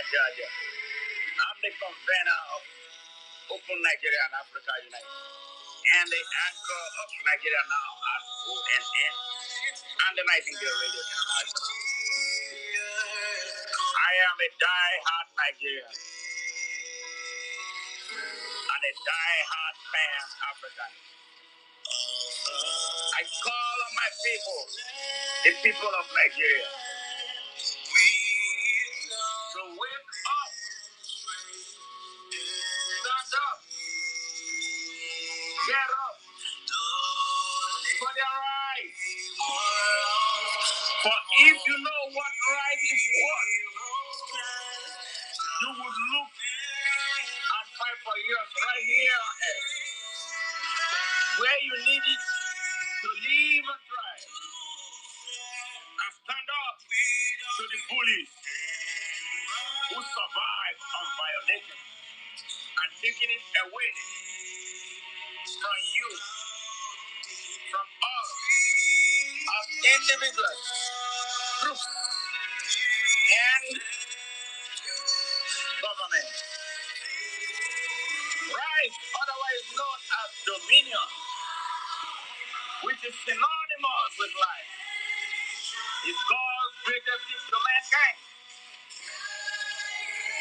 Ajaja. I'm the convener of Open Nigeria and Africa Unite, and the anchor of Nigeria Now at ONN and the Nightingale Radio International. I am a die-hard Nigerian and a die-hard Pan-African. I call on my people, the people of Nigeria, to wake up, stand up, get up for their right. For if you know what right is what, you would look and fight for yours right here on earth, where you need it to live and thrive, and stand up to the bullies who survive on violation and taking it away from you, from us, as individuals, groups, and government. Right, otherwise known as dominion, which is synonymous with life, is God's greatest gift to mankind,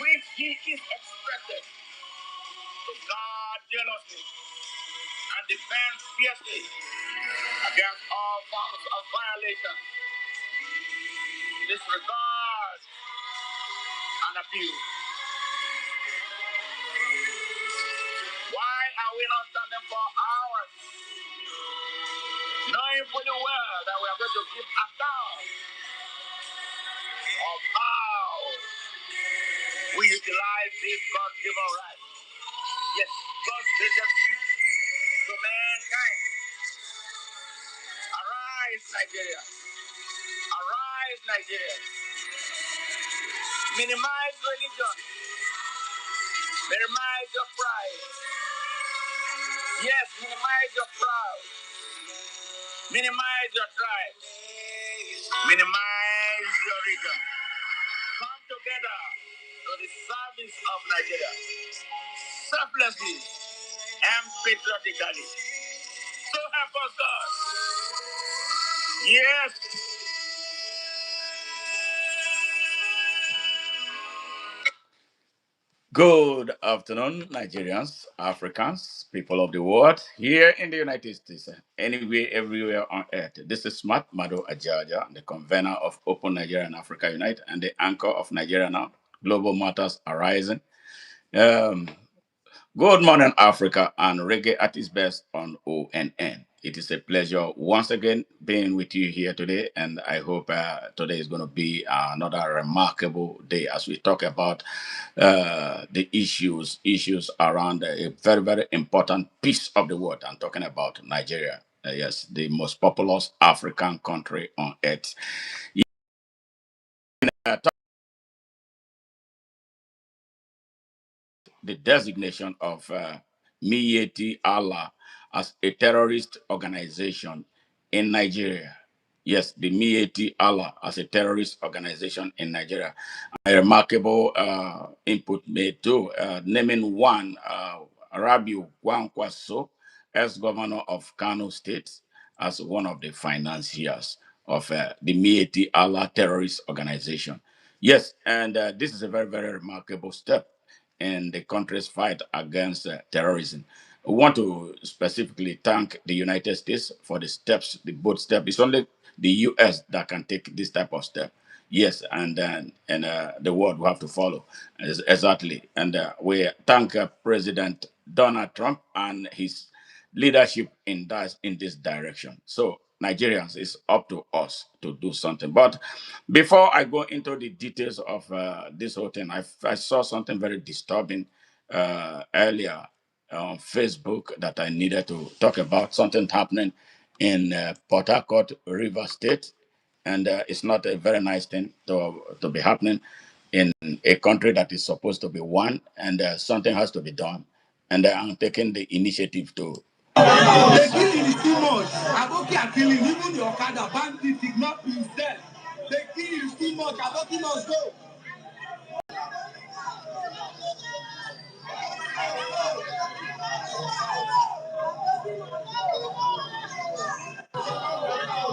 which he is expected to guard jealously and defend fiercely against all forms of violation, disregard, and abuse. Why are we not standing for ours, knowing fully well that we are going to give account of how we utilize this God-given right? Yes, God's greatest gift to mankind. Arise, Nigeria. Arise, Nigeria. Minimize religion. Minimize your pride. Yes, minimize your pride. Minimize your tribe. Minimize your region. Come together to the service of Nigeria, selflessly and patriotically. So help us God. Yes. Good afternoon, Nigerians, Africans, people of the world, here in the United States, anywhere, everywhere on earth. This is Smart Mado Ajaja, the convener of Open Nigeria and Africa Unite, and the anchor of Nigeria Now, Global Matters Arising. Good morning, Africa, and reggae at its best on ONN. It is a pleasure once again being with you here today, and I hope today is going to be another remarkable day as we talk about the issues around a very, very important piece of the world. I'm talking about Nigeria. Yes, the most populous African country on earth. The designation of Miyetti Allah as a terrorist organization in Nigeria. Yes, the Miyetti Allah as a terrorist organization in Nigeria. A remarkable input made too, naming one Rabiu Kwankwaso as governor of Kano State as one of the financiers of the Miyetti Allah terrorist organization. Yes, and this is a very, very remarkable step in the country's fight against terrorism. We want to specifically thank the United States for the steps, the bold step. It's only the US that can take this type of step. Yes, and then the world will have to follow. Exactly. And we thank President Donald Trump and his leadership in this direction. So Nigerians, it's up to us to do something. But before I go into the details of this whole thing, I saw something very disturbing earlier on Facebook that I needed to talk about. Something happening in Port Harcourt, River State, and it's not a very nice thing to be happening in a country that is supposed to be one, and something has to be done. And I'm taking the initiative to. The killing is too much. Aboki are killing. Even the Okada bandit did not be dead. The killing is too much. Aboki must go.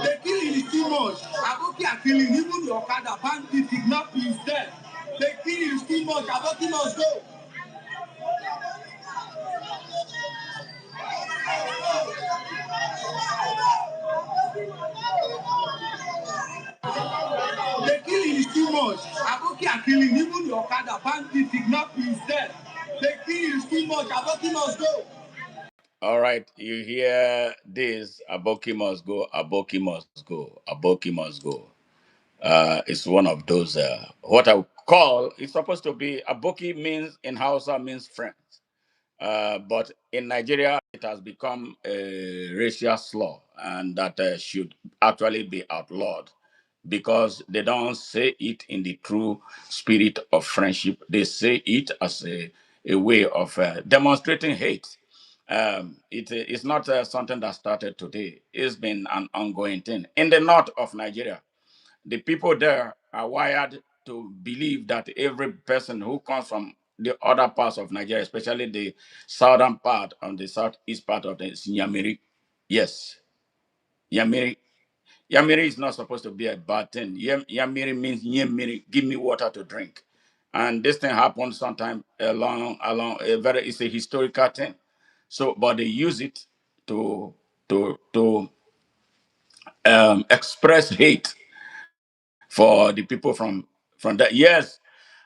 The killing is too much. Aboki are killing, even the Okada, bandit, kidnap is dead. The killing is too much. Aboki must go. The killing is too much. Aboki are killing, even the Okada, bandit, kidnap is dead. The killing is too much. Aboki must go. All right, you hear this? Aboki must go. Aboki must go. Aboki must go. It's one of those what I would call. It's supposed to be Aboki means in Hausa means friends. But in Nigeria, it has become a racial slur, and that should actually be outlawed because they don't say it in the true spirit of friendship. They say it as a way of demonstrating hate. It's not something that started today. It's been an ongoing thing. In the north of Nigeria, the people there are wired to believe that every person who comes from the other parts of Nigeria, especially the southern part and the southeast part of the Yamiri, yes, Yamiri. Yamiri is not supposed to be a bad thing. Yamiri means Yamiri, give me water to drink. And this thing happened sometime along a very, it's a historical thing. So, but they use it to express hate for the people from that. Yes,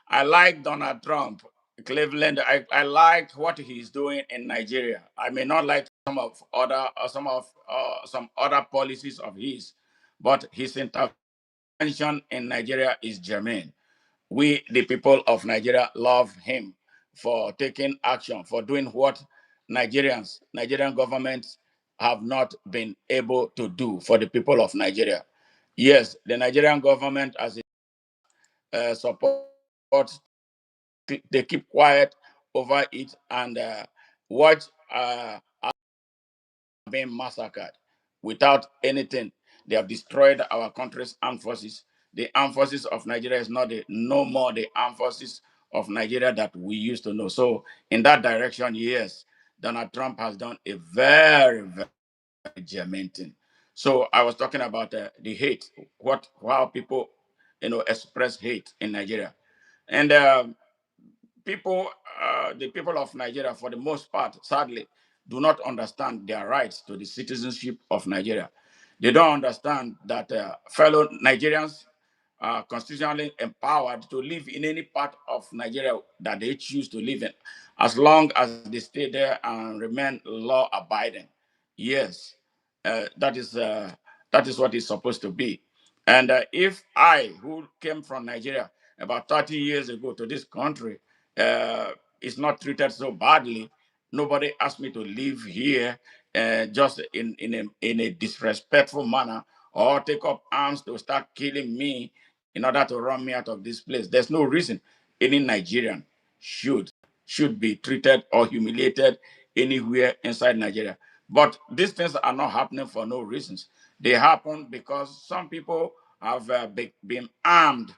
I like Donald Trump, Cleveland. I like what he's doing in Nigeria. I may not like some other policies of his, but his intervention in Nigeria is germane. We, the people of Nigeria, love him for taking action, for doing what Nigerian governments have not been able to do for the people of Nigeria. Yes, the Nigerian government, as it supports, they keep quiet over it and watch being massacred without anything. They have destroyed our country's armed forces. The armed forces of Nigeria is not no more the armed forces of Nigeria that we used to know. So in that direction, yes, Donald Trump has done a very germane thing. So I was talking about the hate, how people express hate in Nigeria, and people, the people of Nigeria, for the most part, sadly, do not understand their rights to the citizenship of Nigeria. They don't understand that fellow Nigerians are constitutionally empowered to live in any part of Nigeria that they choose to live in, as long as they stay there and remain law abiding. Yes, that is what it's supposed to be. And if I, who came from Nigeria about 30 years ago to this country, uh, is not treated so badly, nobody asked me to live here just in a disrespectful manner or take up arms to start killing me in order to run me out of this place. There's no reason any Nigerian should be treated or humiliated anywhere inside Nigeria. But these things are not happening for no reasons. They happen because some people have been armed,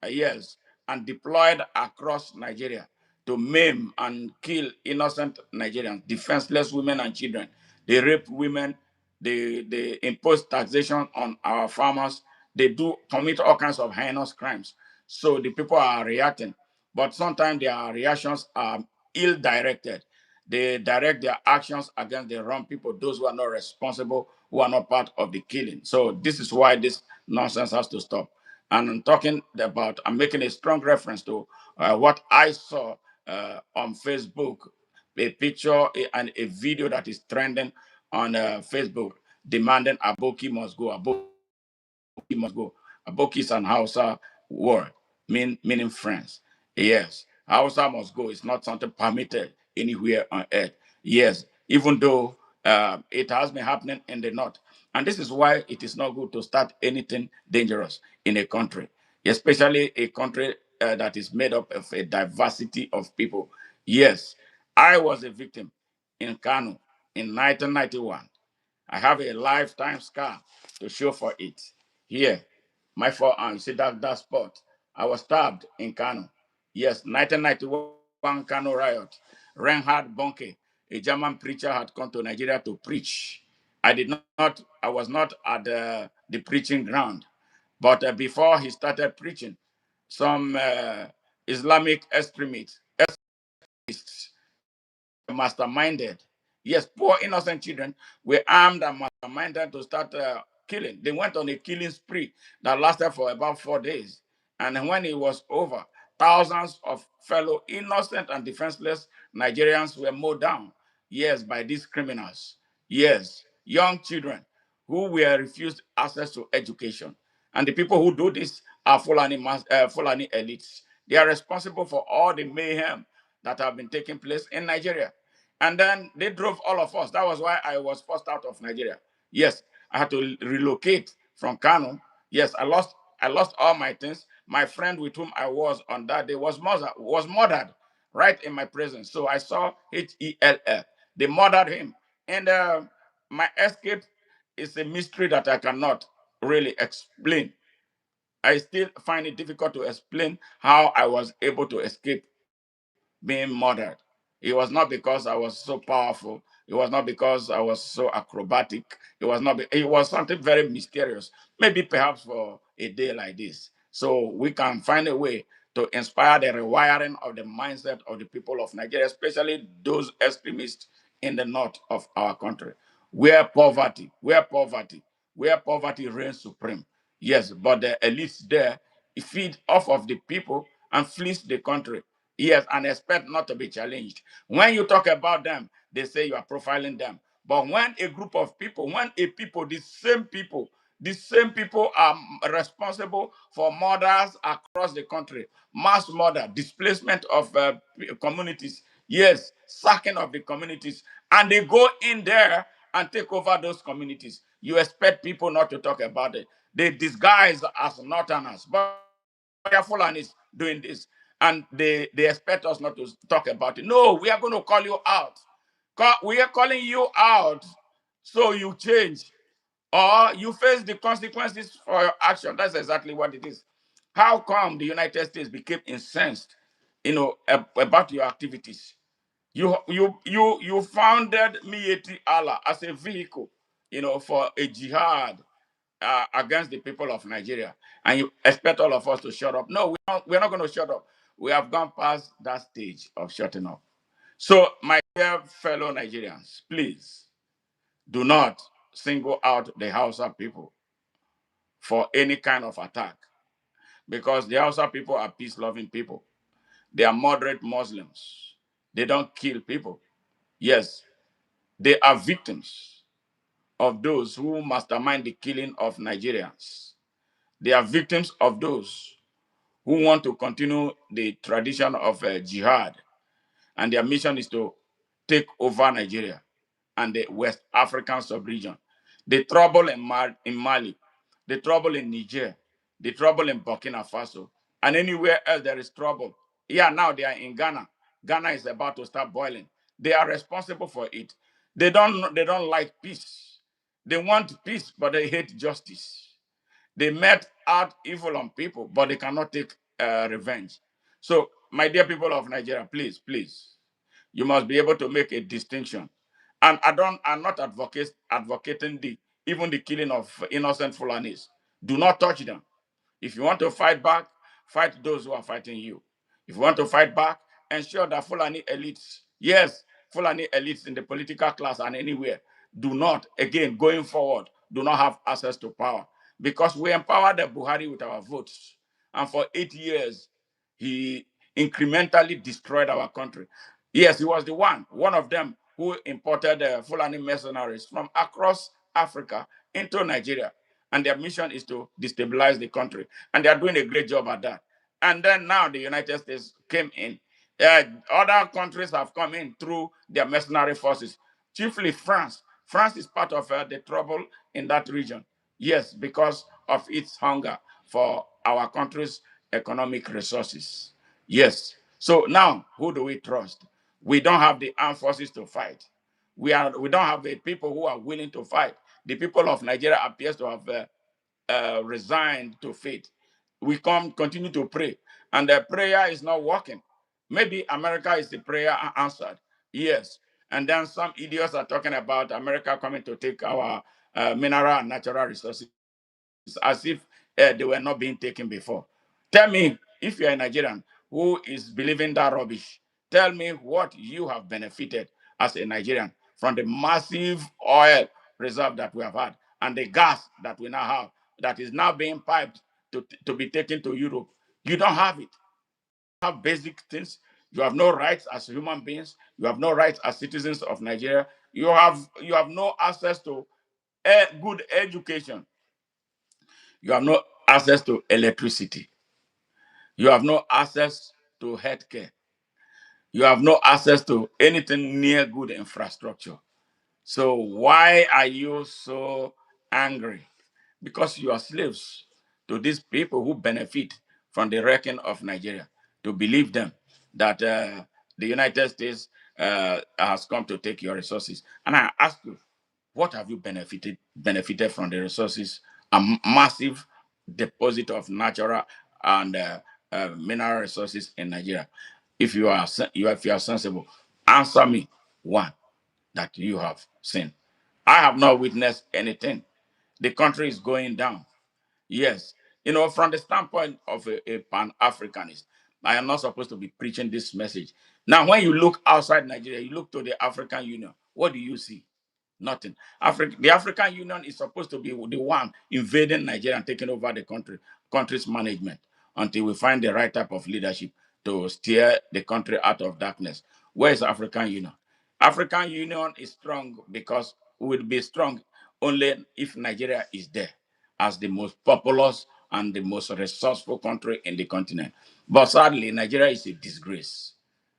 yes, and deployed across Nigeria to maim and kill innocent Nigerians, defenseless women and children. They rape women, they impose taxation on our farmers, they do commit all kinds of heinous crimes. So the people are reacting, but sometimes their reactions are ill-directed. They direct their actions against the wrong people, those who are not responsible, who are not part of the killing. So this is why this nonsense has to stop. And I'm making a strong reference to what I saw on Facebook, a picture and a video that is trending on Facebook demanding Aboki must go. Aboki must go. Aboki is an Hausa word, meaning friends. Yes, Hausa must go. It's not something permitted anywhere on earth. Yes, even though it has been happening in the north. And this is why it is not good to start anything dangerous in a country, especially a country that is made up of a diversity of people. Yes, I was a victim in Kano in 1991. I have a lifetime scar to show for it. Here, my forearm, see that spot. I was stabbed in Kano. Yes, 1991 Kano riot. Reinhard Bonke, a German preacher, had come to Nigeria to preach. I was not at the preaching ground, but before he started preaching, some Islamic extremists masterminded. Yes, poor innocent children were armed and masterminded to start killing. They went on a killing spree that lasted for about 4 days. And when it was over, thousands of fellow innocent and defenseless Nigerians were mowed down. Yes, by these criminals. Yes, young children who were refused access to education. And the people who do this are Fulani elites. They are responsible for all the mayhem that have been taking place in Nigeria. And then they drove all of us. That was why I was forced out of Nigeria. Yes, I had to relocate from Kano. Yes, I lost all my things. My friend with whom I was on that day was murdered right in my presence. So I saw HELL. They murdered him. And my escape is a mystery that I cannot really explain. I still find it difficult to explain how I was able to escape being murdered. It was not because I was so powerful. It was not because I was so acrobatic. It was something very mysterious. Maybe perhaps for a day like this. So we can find a way to inspire the rewiring of the mindset of the people of Nigeria, especially those extremists in the north of our country, where poverty reigns supreme. Yes, but the elites there feed off of the people and fleece the country. Yes, and expect not to be challenged. When you talk about them, they say you are profiling them. But when a group of people, when a people, the same people are responsible for murders across the country, mass murder, displacement of communities, yes, sacking of the communities, and they go in there and take over those communities. You expect people not to talk about it. They disguise as northerners, but they are Fulanis doing this, and they expect us not to talk about it. No, we are going to call you out. We are calling you out so you change or you face the consequences for your action. That's exactly what it is. How come the United States became incensed, about your activities? You founded Miyetti Allah as a vehicle, for a jihad against the people of Nigeria, and you expect all of us to shut up. No, we're not going to shut up. We have gone past that stage of shutting up. So, my dear fellow Nigerians, please do not single out the Hausa people for any kind of attack, because the Hausa people are peace-loving people. They are moderate Muslims. They don't kill people. Yes, they are victims of those who mastermind the killing of Nigerians. They are victims of those who want to continue the tradition of jihad, and their mission is to take over Nigeria and the West African sub-region. The trouble in Mali, the trouble in Niger, the trouble in Burkina Faso, and anywhere else there is trouble. Yeah, now they are in Ghana. Ghana is about to start boiling. They are responsible for it. They don't like peace. They want peace, but they hate justice. They met out evil on people, but they cannot take revenge. So, my dear people of Nigeria, please, please, you must be able to make a distinction. And I'm not advocating even the killing of innocent Fulanis. Do not touch them. If you want to fight back, fight those who are fighting you. If you want to fight back, ensure that Fulani elites, yes, Fulani elites in the political class and anywhere, do not, again, going forward, do not have access to power. Because we empowered the Buhari with our votes. And for 8 years, he incrementally destroyed our country. Yes, he was one of them who imported Fulani mercenaries from across Africa into Nigeria. And their mission is to destabilize the country. And they are doing a great job at that. And then now the United States came in. Other countries have come in through their mercenary forces, chiefly France. France is part of the trouble in that region. Yes, because of its hunger for our country's economic resources. Yes. So now, who do we trust? We don't have the armed forces to fight. We don't have the people who are willing to fight. The people of Nigeria appears to have resigned to fate. We continue to pray, and the prayer is not working. Maybe America is the prayer answered, Yes. And then some idiots are talking about America coming to take our mineral and natural resources as if they were not being taken before. Tell me, if you're a Nigerian who is believing that rubbish, tell me what you have benefited as a Nigerian from the massive oil reserve that we have had and the gas that we now have that is now being piped to be taken to Europe. You don't have it. You have basic things. You have no rights as human beings. You have no rights as citizens of Nigeria. You have no access to good education. You have no access to electricity. You have no access to healthcare. You have no access to anything near good infrastructure. So why are you so angry? Because you are slaves to these people who benefit from the wrecking of Nigeria. To believe them that the United States has come to take your resources. And I ask you, what have you benefited from the resources? A massive deposit of natural and mineral resources in Nigeria. If you are sensible, answer me one that you have seen. I have not witnessed anything. The country is going down. Yes. From the standpoint of a Pan Africanist, I am not supposed to be preaching this message. Now, when you look outside Nigeria, you look to the African Union, what do you see? Nothing. The African Union is supposed to be the one invading Nigeria and taking over the country's management until we find the right type of leadership to steer the country out of darkness. Where is African Union? African Union is strong because we will be strong only if Nigeria is there as the most populous and the most resourceful country in the continent. But sadly, Nigeria is a disgrace.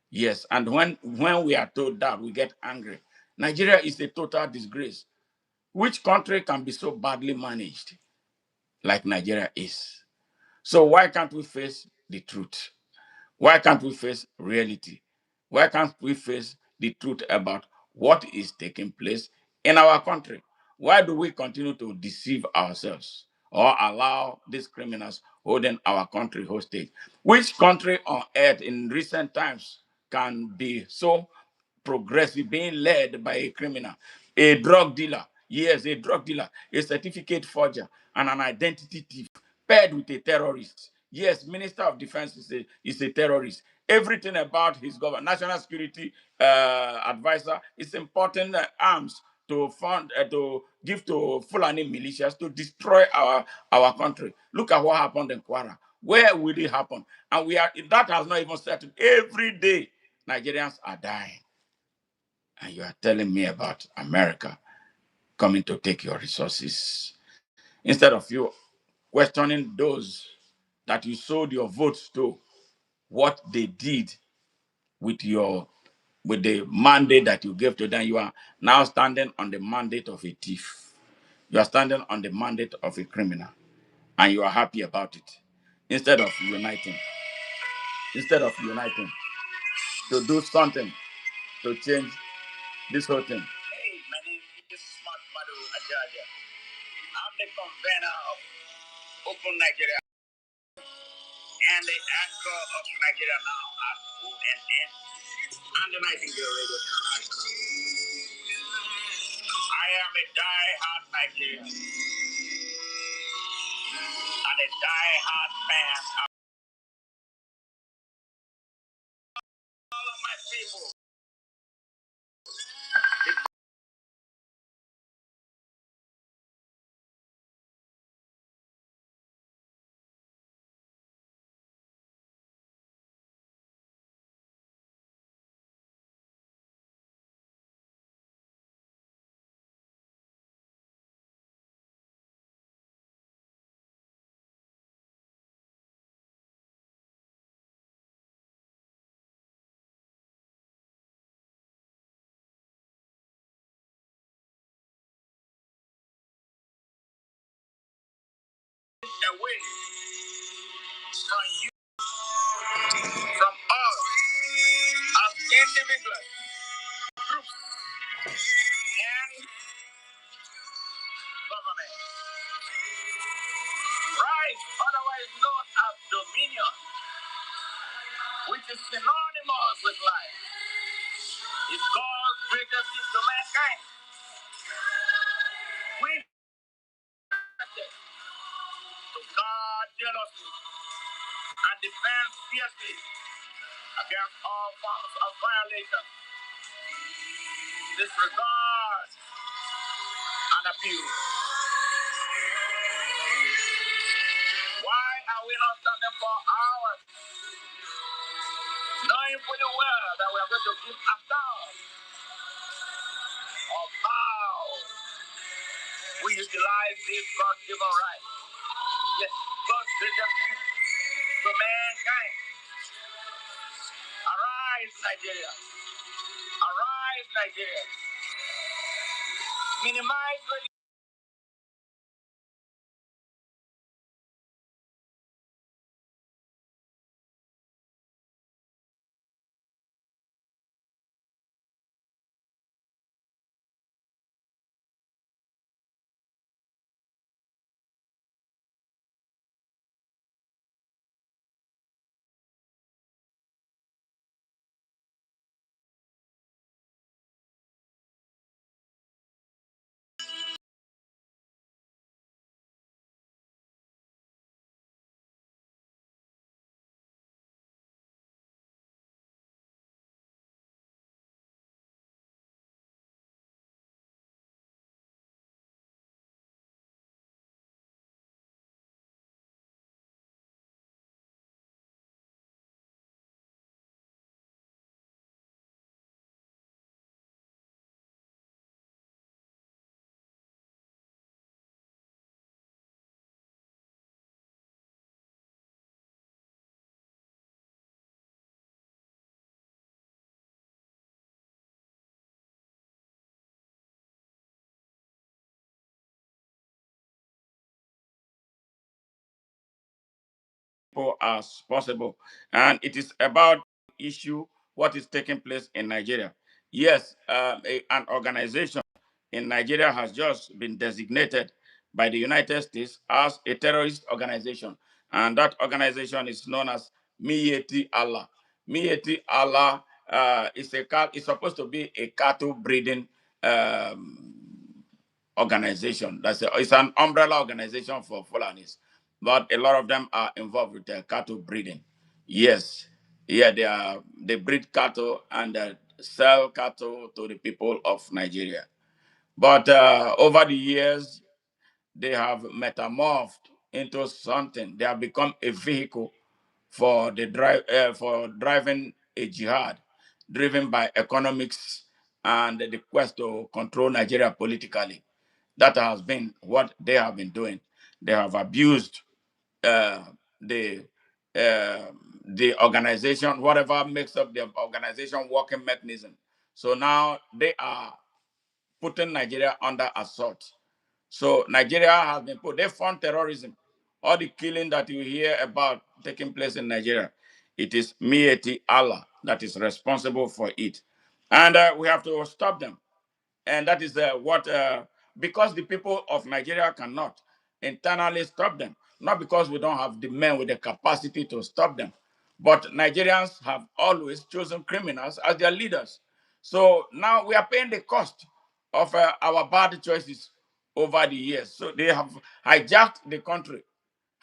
Yes, and when we are told that, we get angry. Nigeria is a total disgrace. Which country can be so badly managed like Nigeria is? So why can't we face the truth? Why can't we face reality? Why can't we face the truth about what is taking place in our country? Why do we continue to deceive ourselves or allow these criminals holding our country hostage? Which country on earth in recent times can be so progressive, being led by a criminal, a drug dealer? Yes, a drug dealer, a certificate forger, and an identity thief paired with a terrorist. Yes, Minister of Defense is a terrorist. Everything about his government, national security advisor, is importing arms to fund to give to Fulani militias to destroy our country. Look at what happened in Kwara. Where will it happen? And that has not even settled. Every day, Nigerians are dying. And you are telling me about America coming to take your resources. Instead of you questioning those that you sold your votes to, what they did with the mandate that you gave to them, you are now standing on the mandate of a thief. You are standing on the mandate of a criminal, and you are happy about it. Instead of uniting to do something to change this whole thing. Hey, my name is Smart Madu Ajaja. I'm the convener of Open Nigeria and the anchor of Nigeria Now at ONN and the Nightingale Radio International. I am a die-hard Nigerian and a die-hard fan of all of my people. Away from you, from us, as individuals, groups, and government. Right, otherwise known as dominion, which is synonymous with life. is God's greatest gift to mankind. We to guard jealously and defend fiercely against all forms of violation, disregard, and abuse. Why are we not standing for ours, knowing fully well that we are going to give account of how we utilize this God-given right? Yes, God's greatest gift to mankind. Arise, Nigeria. Arise, Nigeria. Minimize as possible. And it is about issue what is taking place in Nigeria. Yes, an organization in Nigeria has just been designated by the United States as a terrorist organization, and that organization is known as Miyetti Allah. Miyetti Allah is supposed to be a cattle breeding um, organization. It's an umbrella organization for Fulanis, but a lot of them are involved with cattle breeding. Yes, yeah, they breed cattle and sell cattle to the people of Nigeria. But over the years, they have metamorphed into something. They have become a vehicle for for driving a jihad, driven by economics and the quest to control Nigeria politically. That has been what they have been doing. They have abused uh, the uh, the organization, whatever makes up the organization working mechanism. So now they are putting Nigeria under assault. So Nigeria has been put, they fund terrorism. All the killing that you hear about taking place in Nigeria, it is Miyetti Allah that is responsible for it. And we have to stop them. And that is because the people of Nigeria cannot internally stop them, not because we don't have the men with the capacity to stop them, but Nigerians have always chosen criminals as their leaders. So now we are paying the cost of our bad choices over the years. So they have hijacked the country,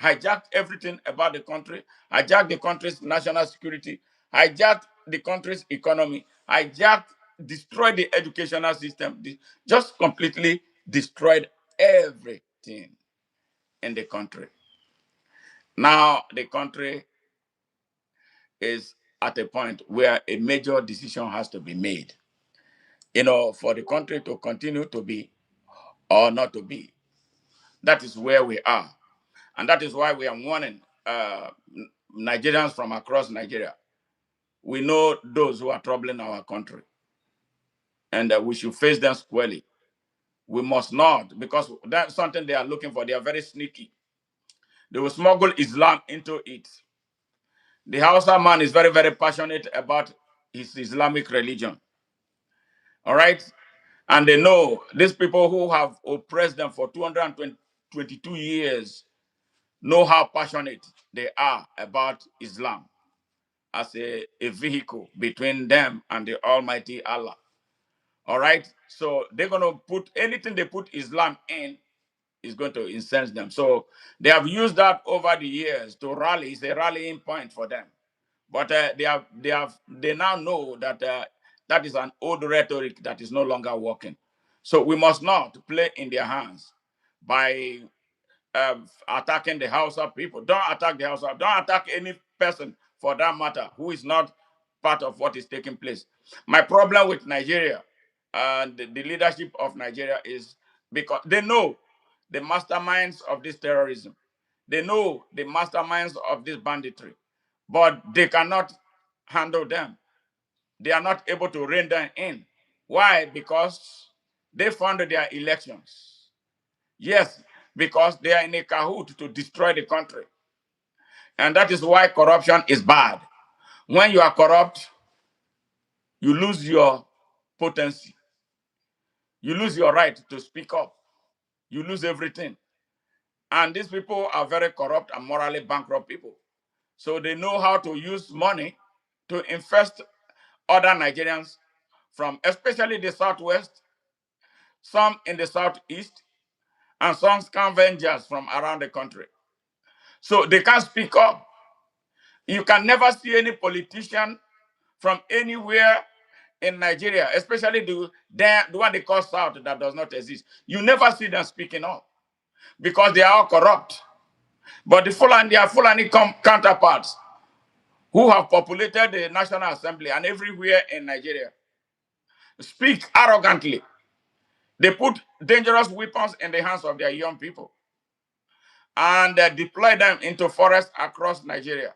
hijacked everything about the country, hijacked the country's national security, hijacked the country's economy, hijacked, destroyed the educational system, just completely destroyed everything in the country. Now the country is at a point where a major decision has to be made, for the country to continue to be or not to be. That is where we are. And that is why we are warning Nigerians from across Nigeria. We know those who are troubling our country, and we should face them squarely. We must not, because that's something they are looking for. They are very sneaky. They will smuggle Islam into it. The Hausa man is very, very passionate about his Islamic religion. All right? And they know these people who have oppressed them for 222 years know how passionate they are about Islam. as a vehicle between them and the Almighty Allah. All right. So they're going to put anything they put Islam in is going to incense them. So they have used that over the years to rally. It's a rallying point for them. But they now know that that is an old rhetoric that is no longer working. So we must not play in their hands by attacking the house of people. Don't attack the house of. Don't attack any person for that matter who is not part of what is taking place. My problem with Nigeria and the leadership of Nigeria is because they know the masterminds of this terrorism. They know the masterminds of this banditry, but they cannot handle them. They are not able to rein them in. Why? Because they funded their elections. Yes, because they are in a cahoot to destroy the country. And that is why corruption is bad. When you are corrupt, you lose your potency. You lose your right to speak up. You lose everything. And these people are very corrupt and morally bankrupt people. So they know how to use money to infest other Nigerians from especially the southwest, some in the southeast, and some scavengers from around the country. So they can't speak up. You can never see any politician from anywhere in Nigeria, especially the one they call South that does not exist. You never see them speaking up because they are all corrupt. But the Fulani, their Fulani counterparts who have populated the National Assembly and everywhere in Nigeria speak arrogantly. They put dangerous weapons in the hands of their young people and deploy them into forests across Nigeria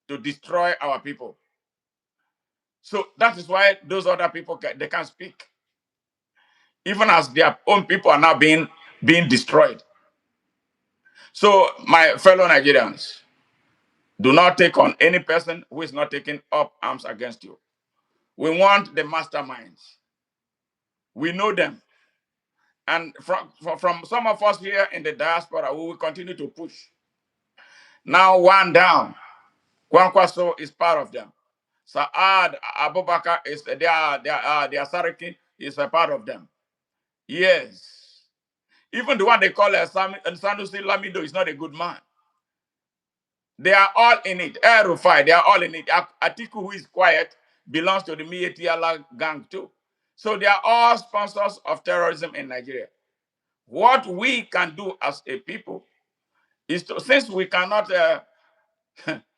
to destroy our people. So that is why those other people they can't speak, even as their own people are now being destroyed. So my fellow Nigerians, do not take on any person who is not taking up arms against you. We want the masterminds. We know them. And from some of us here in the diaspora, we will continue to push. Now, one down. Kwankwaso is part of them. Saad Abubakar is their Sariki is a part of them. Yes. Even the one they call Sanusi Lamido is not a good man. They are all in it. Rufai, they are all in it. Atiku, who is quiet, belongs to the Miyetti Allah gang too. So they are all sponsors of terrorism in Nigeria. What we can do as a people is to, since we cannot,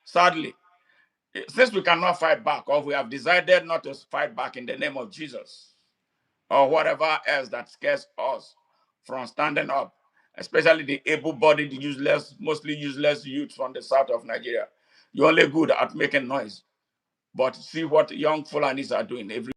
sadly, since we cannot fight back, or we have decided not to fight back in the name of Jesus, or whatever else that scares us from standing up, especially the able-bodied, useless, mostly useless youth from the south of Nigeria. You're only good at making noise. But see what young Fulanis are doing every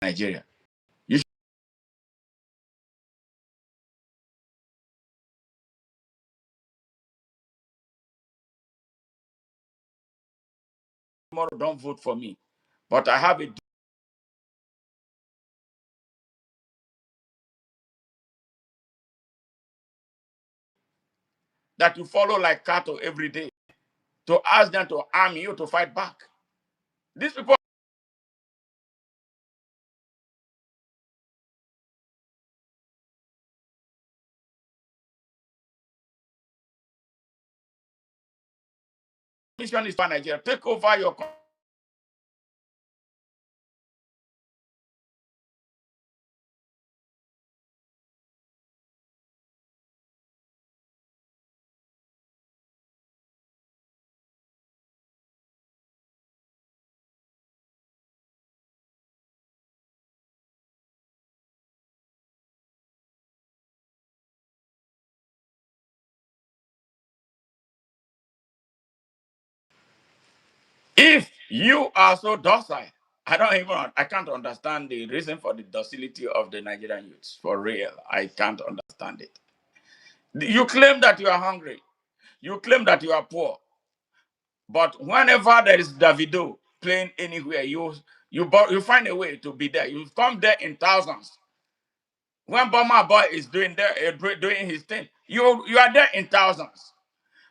Nigeria. You tomorrow don't vote for me. But I have a that you follow like cattle every day to ask them to arm you to fight back. These people mission is for Nigeria. Take over your if you are so docile, I can't understand the reason for the docility of the Nigerian youths. For real, I can't understand it. You claim that you are hungry. You claim that you are poor. But whenever there is Davido playing anywhere, you find a way to be there. You come there in thousands. When Burma Boy is doing his thing, you are there in thousands.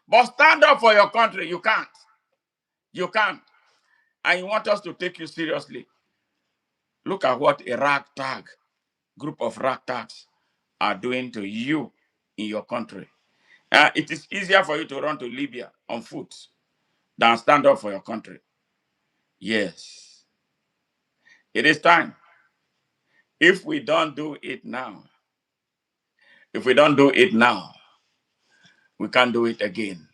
But stand up for your country, you can't. You can't. And you want us to take you seriously. Look at what a ragtag group of ragtags are doing to you in your country. It is easier for you to run to Libya on foot than stand up for your country. Yes, it is time. If we don't do it now, if we don't do it now, we can't do it again.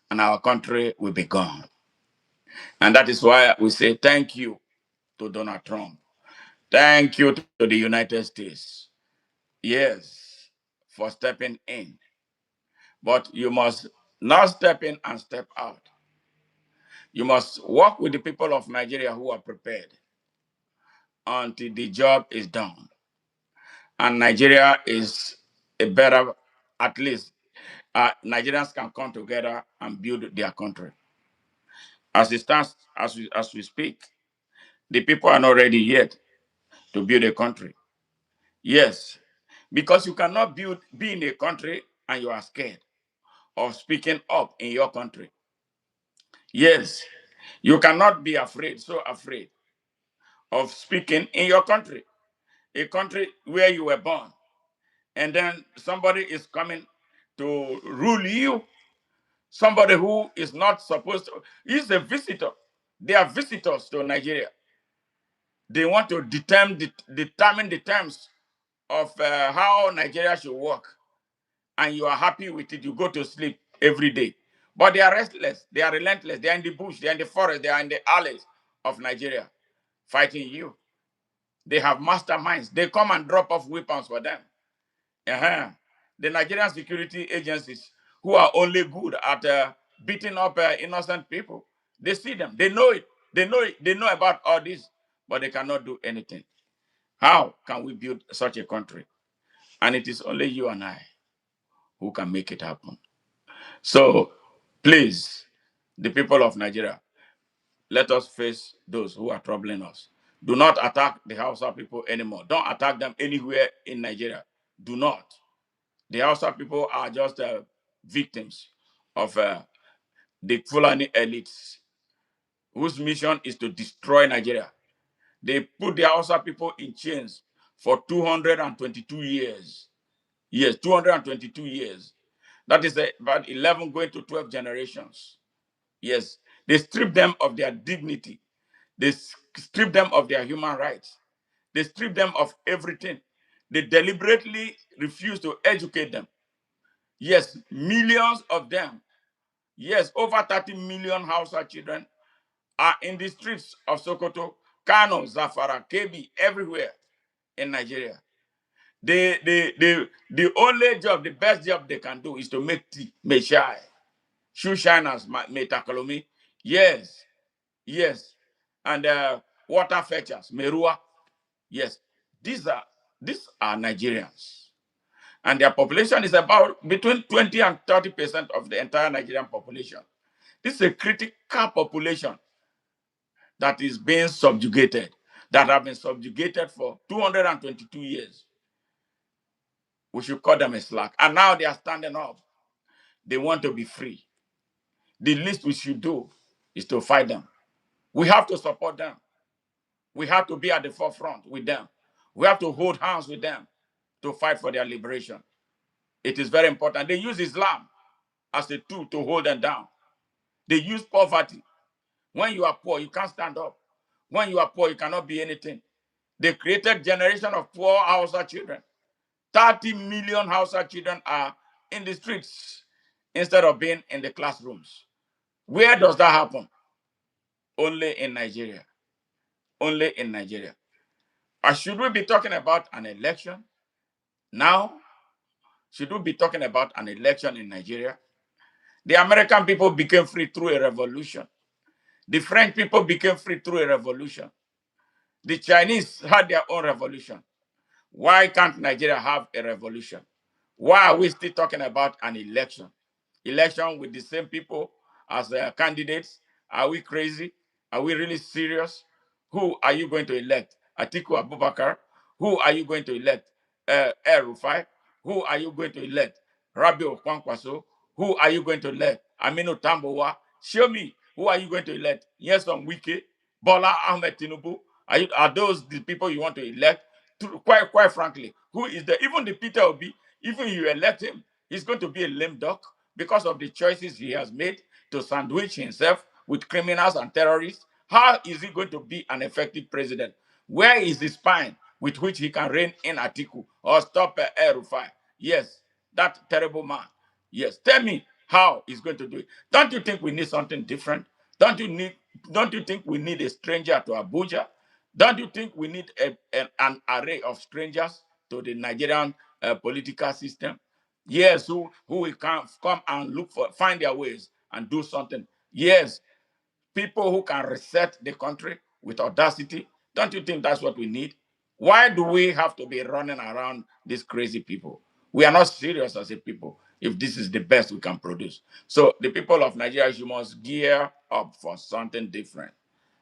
And our country will be gone. And that is why we say thank you to Donald Trump. Thank you to the United States. Yes, for stepping in. But you must not step in and step out. You must work with the people of Nigeria who are prepared until the job is done. And Nigeria is a better, at least Nigerians can come together and build their country. As it stands, as we speak, the people are not ready yet to build a country. Yes, because you cannot be in a country and you are scared of speaking up in your country. Yes, you cannot be afraid, so afraid of speaking in your country, a country where you were born, and then somebody is coming to rule you, somebody who is not supposed to, he's a visitor. They are visitors to Nigeria. They want to determine the terms of how Nigeria should work, and you are happy with it. You go to sleep every day. But they are restless, they are relentless, they are in the bush, they are in the forest, they are in the alleys of Nigeria fighting you. They have masterminds. They come and drop off weapons for them. Uh-huh. The Nigerian security agencies, who are only good at beating up innocent people, they see them. They know it. They know it. They know about all this, but they cannot do anything. How can we build such a country? And it is only you and I who can make it happen. So, please, the people of Nigeria, let us face those who are troubling us. Do not attack the Hausa people anymore. Don't attack them anywhere in Nigeria. Do not. The Hausa people are just victims of the Fulani elites whose mission is to destroy Nigeria. They put the Hausa people in chains for 222 years. Yes, 222 years. That is about 11 going to 12 generations. Yes, they strip them of their dignity. They strip them of their human rights. They strip them of everything. They deliberately refuse to educate them. Yes, millions of them. Yes, over 30 million Hausa children are in the streets of Sokoto, Kano, Zafara, Kebi, everywhere in Nigeria. The only job, the best job they can do is to make tea, make chai, shoe shiners, metakolomi. Yes, yes. And water fetchers, merua. Yes, these are these are Nigerians. And their population is about between 20 and 30% of the entire Nigerian population. This is a critical population that is being subjugated, that have been subjugated for 222 years. We should cut them a slack. And now they are standing up. They want to be free. The least we should do is to fight them. We have to support them. We have to be at the forefront with them. We have to hold hands with them to fight for their liberation. It is very important. They use Islam as a tool to hold them down. They use poverty. When you are poor, you can't stand up. When you are poor, you cannot be anything. They created generation of poor Hausa children. 30 million Hausa children are in the streets instead of being in the classrooms. Where does that happen? Only in Nigeria. Only in Nigeria. Or should we be talking about an election now? Should we be talking about an election in Nigeria? The American people became free through a revolution. The French people became free through a revolution. The Chinese had their own revolution. Why can't Nigeria have a revolution? Why are we still talking about an election? Election with the same people as candidates? Are we crazy? Are we really serious? Who are you going to elect? Atiku Abubakar? Who are you going to elect? Rufai? Who are you going to elect? Rabiu Kwankwaso? Who are you going to elect? Aminu Tambowa? Show me. Who are you going to elect? Yes, on Wiki. Bola Ahmed Tinubu? Are those the people you want to elect? Quite frankly, who is the even the Peter Obi? Even you elect him, he's going to be a lame duck because of the choices he has made to sandwich himself with criminals and terrorists. How is he going to be an effective president? Where is the spine with which he can rein in Atiku or stop Rufai? Yes, that terrible man. Yes, tell me how he's going to do it. Don't you think we need something different? Don't you need? Don't you think we need a stranger to Abuja? Don't you think we need an array of strangers to the Nigerian political system? Yes, who will come and look for, find their ways and do something. Yes, people who can reset the country with audacity. Don't you think that's what we need? Why do we have to be running around these crazy people? We are not serious as a people if this is the best we can produce. So the people of Nigeria, you must gear up for something different,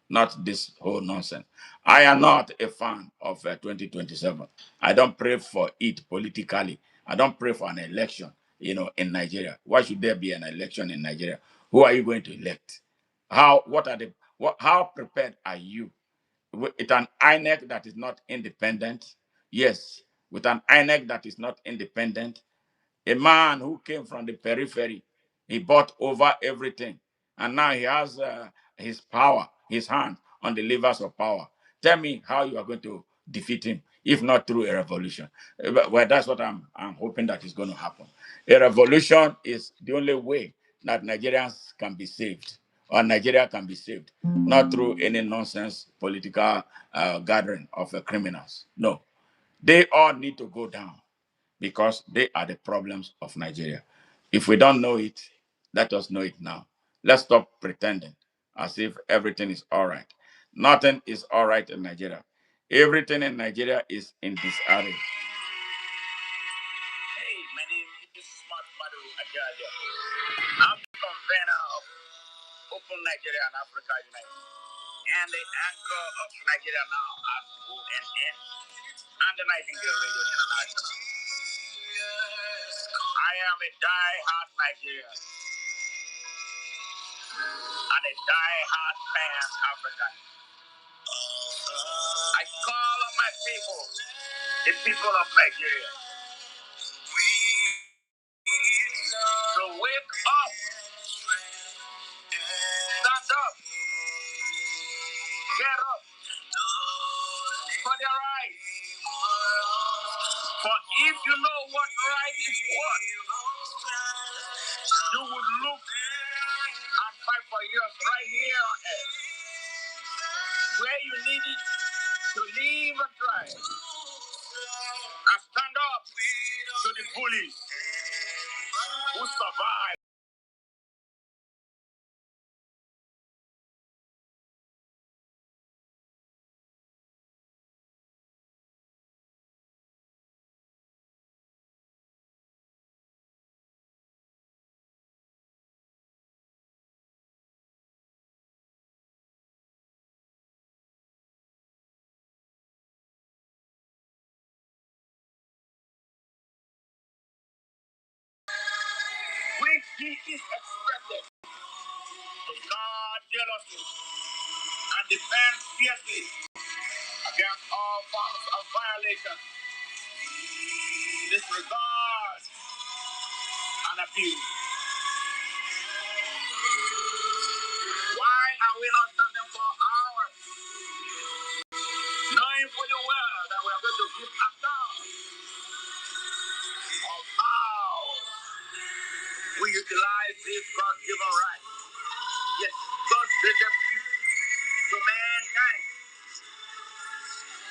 not this whole nonsense. I am not a fan of 2027. I don't pray for it politically. I don't pray for an election, in Nigeria. Why should there be an election in Nigeria? Who are you going to elect? How prepared are you? With an INEC that is not independent? Yes, with an INEC that is not independent, a man who came from the periphery, he bought over everything. And now he has his power, his hand on the levers of power. Tell me how you are going to defeat him, if not through a revolution. Well, that's what I'm hoping that is going to happen. A revolution is the only way that Nigerians can be saved, or Nigeria can be saved, not through any nonsense political gathering of criminals. No, they all need to go down because they are the problems of Nigeria. If we don't know it, let us know it now. Let's stop pretending as if everything is all right. Nothing is all right in Nigeria. Everything in Nigeria is in disarray. Hey, my name is Smart Madu Ajaja. I'm the convener of Open Nigeria and Africa United, and the anchor of Nigeria Now at ONN and the Nightingale Radio International. I am a die-hard Nigerian and a die-hard Pan-African. I call on my people, the people of Nigeria, to wake up, stand up, get up for their rights. For if you know what right is what, you would look and fight for yours right here on earth, where you need it to live and thrive, and stand up to the bullies who survive. Which he is expected to guard jealously and defend fiercely against all forms of violation, disregard, and abuse. Why are we not standing for ours, knowing fully well that we are going to give account of how we utilize this God-given right? Yes, God created peace to mankind.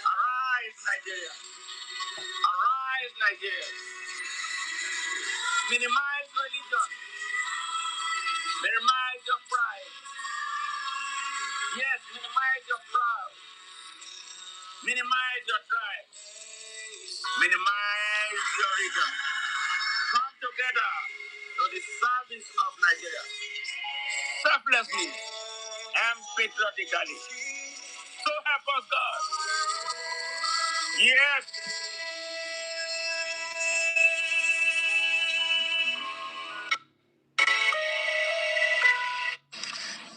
Arise, Nigeria. Arise, Nigeria. Minimize religion. Minimize your pride. Yes, minimize your pride. Minimize your tribe. Minimize your region. Come together to the service of Nigeria. selflessly and patriotically. So help us God. Yes.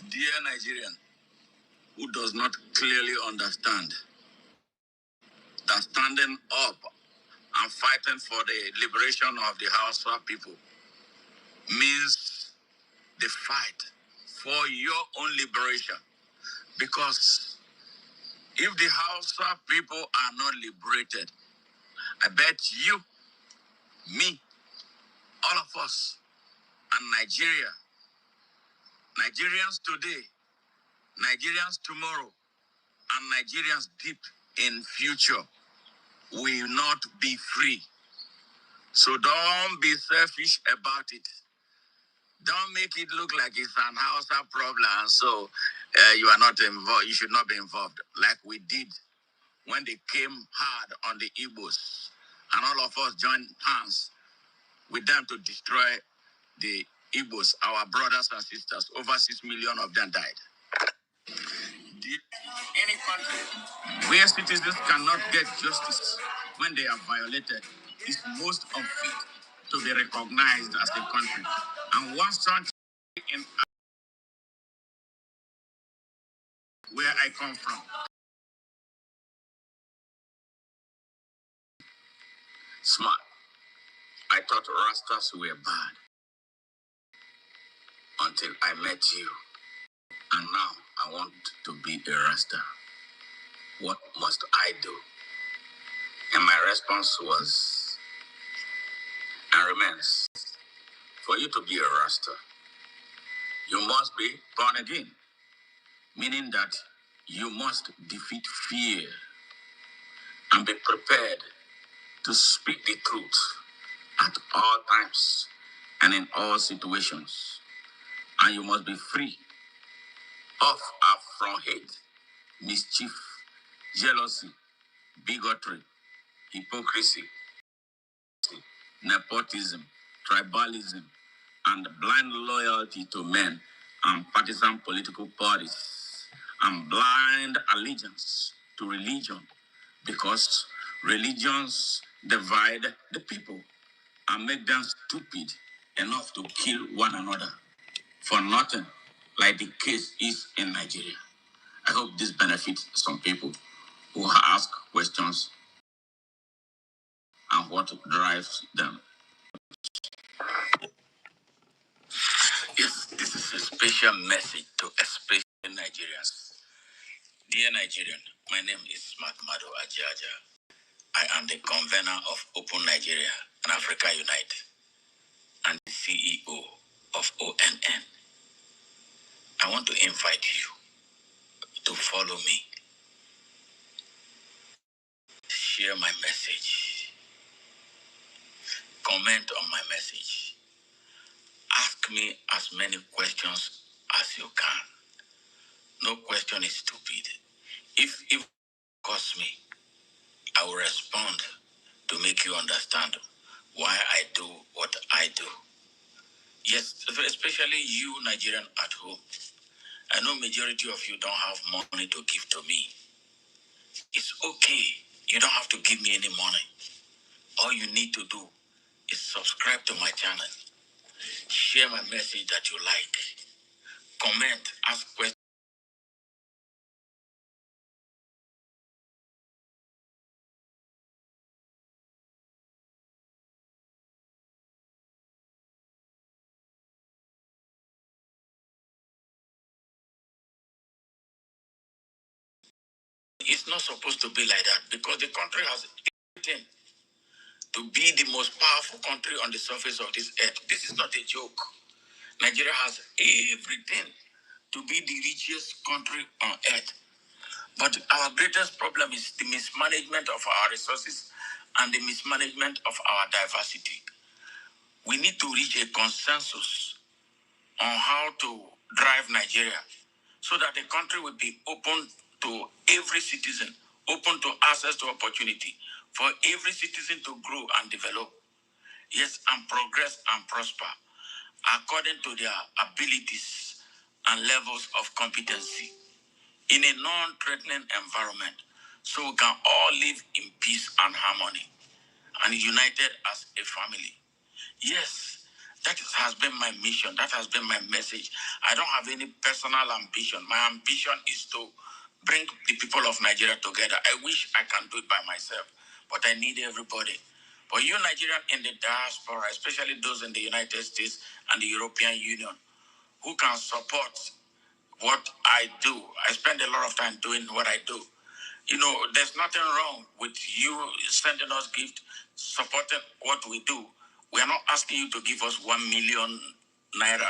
Dear Nigerian, who does not clearly understand that standing up and fighting for the liberation of the Hausa people means the fight for your own liberation. Because if the Hausa people are not liberated, I bet you, me, all of us, and Nigeria, Nigerians today, Nigerians tomorrow, and Nigerians deep in future will not be free. So don't be selfish about it. Don't make it look like it's an Hausa problem. So you are not involved. You should not be involved like we did when they came hard on the Igbos. And all of us joined hands with them to destroy the Igbos, our brothers and sisters. Over 6 million of them died. Any country where citizens cannot get justice when they are violated is most unfit to be recognized as a country. And one such in where I come from, smart. I thought Rastas were bad until I met you. And now I want to be a Rasta. What must I do? And my response was, and remains, for you to be a Rasta, you must be born again, meaning that you must defeat fear and be prepared to speak the truth at all times and in all situations. And you must be free of and from hate, mischief, jealousy, bigotry, hypocrisy, nepotism, tribalism, and blind loyalty to men and partisan political parties, and blind allegiance to religion, because religions divide the people and make them stupid enough to kill one another for nothing, like the case is in Nigeria. I hope this benefits some people who ask questions and what drives them. Yes, this is a special message to especially Nigerians. Dear Nigerian, my name is Matmado Ajaja. I am the convener of Open Nigeria and Africa Unite and the CEO of ONN. I want to invite you to follow me, share my message, comment on my message, ask me as many questions as you can. No question is stupid. If it costs me, I will respond to make you understand why I do what I do. Yes, especially you, Nigerian at home. I know majority of you don't have money to give to me. It's okay. You don't have to give me any money. All you need to do is subscribe to my channel, share my message that you like, comment, ask questions. It's not supposed to be like that because the country has everything to be the most powerful country on the surface of this earth. This is not a joke. Nigeria has everything to be the richest country on earth. But our greatest problem is the mismanagement of our resources and the mismanagement of our diversity. We need to reach a consensus on how to drive Nigeria so that the country will be open to every citizen, open to access to opportunity for every citizen to grow and develop. Yes, and progress and prosper according to their abilities and levels of competency in a non-threatening environment so we can all live in peace and harmony and united as a family. Yes, has been my mission. That has been my message. I don't have any personal ambition. My ambition is to bring the people of Nigeria together. I wish I can do it by myself, but I need everybody. But you Nigerians in the diaspora, especially those in the United States and the European Union, who can support what I do. I spend a lot of time doing what I do. You know, there's nothing wrong with you sending us gift, supporting what we do. We are not asking you to give us 1 million naira.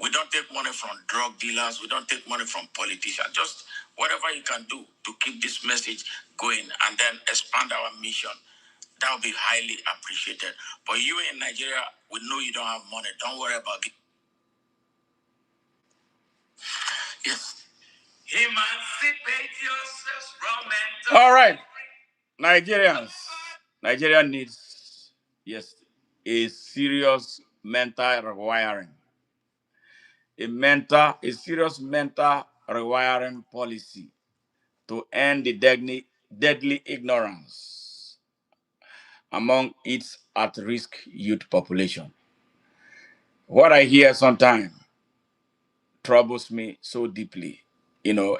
We don't take money from drug dealers. We don't take money from politicians. Just whatever you can do to keep this message going and then expand our mission. That will be highly appreciated. But you in Nigeria, we know you don't have money. Don't worry about it. Yes. Emancipate yourselves from mental. All right, Nigerians. Nigeria needs, yes, a serious mental rewiring. A serious mental rewiring policy to end the deadly ignorance among its at-risk youth population. What I hear sometimes troubles me so deeply,